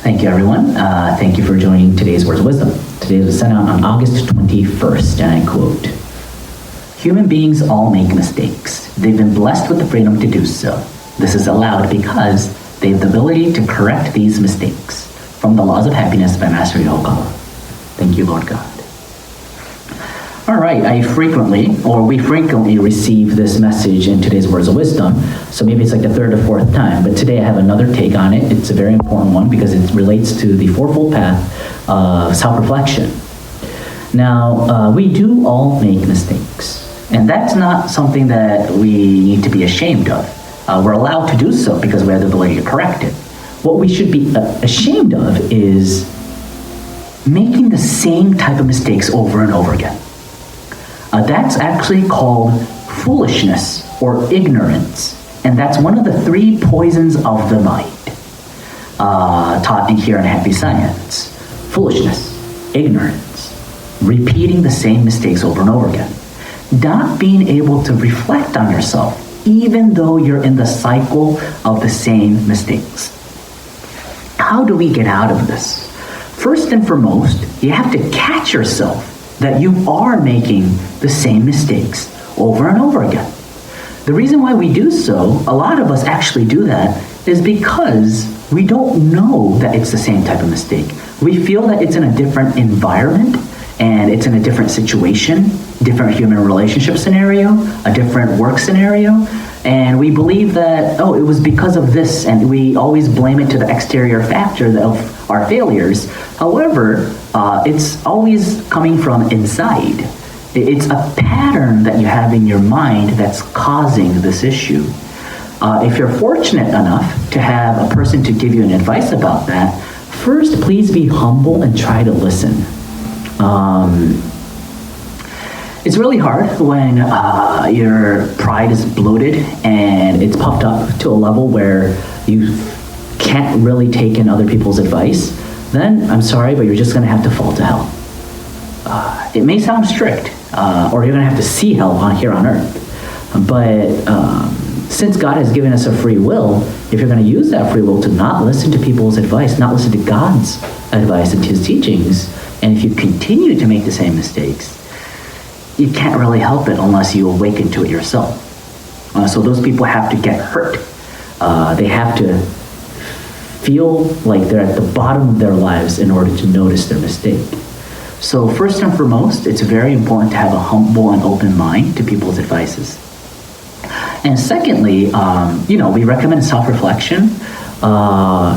Thank you, everyone. Thank you for joining today's Words of Wisdom. Today was sent out on August 21st, and I quote, "Human beings all make mistakes. They've been blessed with the freedom to do so. This is allowed because they have the ability to correct these mistakes." From The Laws of Happiness by Master Okawa. Thank you, Lord God. All right, we frequently receive this message in today's Words of Wisdom, so maybe it's like the third or fourth time, but today I have another take on it. It's a very important one because it relates to the fourfold path of self-reflection. Now, we do all make mistakes, and that's not something that we need to be ashamed of. We're allowed to do so because we have the ability to correct it. What we should be ashamed of is making the same type of mistakes over and over again. That's actually called foolishness or ignorance, and that's one of the three poisons of the mind, taught in here in Happy Science. Foolishness, ignorance, repeating the same mistakes over and over again, not being able to reflect on yourself, even though you're in the cycle of the same mistakes. How do we get out of this? First and foremost, you have to catch yourself that you are making the same mistakes over and over again. The reason why we do so, a lot of us actually do that, is because we don't know that it's the same type of mistake. We feel that it's in a different environment, and it's in a different situation, different human relationship scenario, a different work scenario, and we believe that, it was because of this, and we always blame it to the exterior factor of our failures. However, it's always coming from inside. It's a pattern that you have in your mind that's causing this issue. If you're fortunate enough to have a person to give you an advice about that, first, please be humble and try to listen. It's really hard when your pride is bloated and it's puffed up to a level where you can't really take in other people's advice. Then, I'm sorry, but you're just going to have to fall to hell. It may sound strict, or you're going to have to see hell here on earth. But since God has given us a free will, if you're going to use that free will to not listen to people's advice, not listen to God's advice and His teachings, and if you continue to make the same mistakes, you can't really help it unless you awaken to it yourself. So those people have to get hurt. They have to feel like they're at the bottom of their lives in order to notice their mistake. So first and foremost, it's very important to have a humble and open mind to people's advices. And secondly, we recommend self-reflection.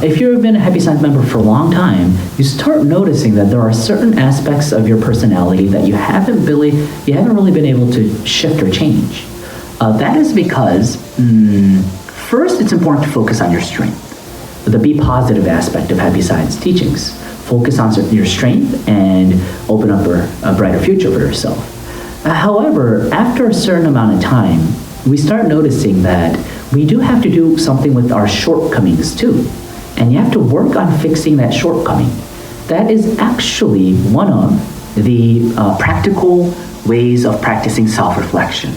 If you've been a Happy Science member for a long time, you start noticing that there are certain aspects of your personality that you haven't really been able to shift or change. That is because, first, it's important to focus on your strength, the be positive aspect of Happy Science teachings. Focus on your strength and open up a brighter future for yourself. However, after a certain amount of time, we start noticing that we do have to do something with our shortcomings too. And you have to work on fixing that shortcoming. That is actually one of the practical ways of practicing self-reflection.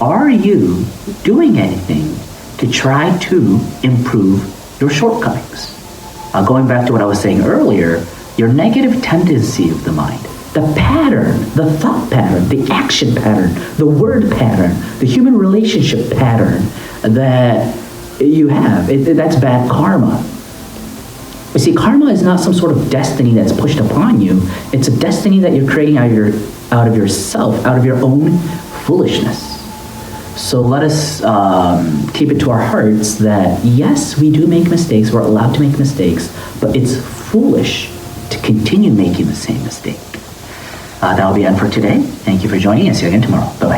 Are you doing anything to try to improve your shortcomings? Going back to what I was saying earlier, your negative tendency of the mind, the pattern, the thought pattern, the action pattern, the word pattern, the human relationship pattern that you have, that's bad karma. You see, karma is not some sort of destiny that's pushed upon you. It's a destiny that you're creating out of yourself, out of your own foolishness. So let us keep it to our hearts that, yes, we do make mistakes. We're allowed to make mistakes, but it's foolish to continue making the same mistake. That will be it for today. Thank you for joining us. See you again tomorrow. Bye-bye.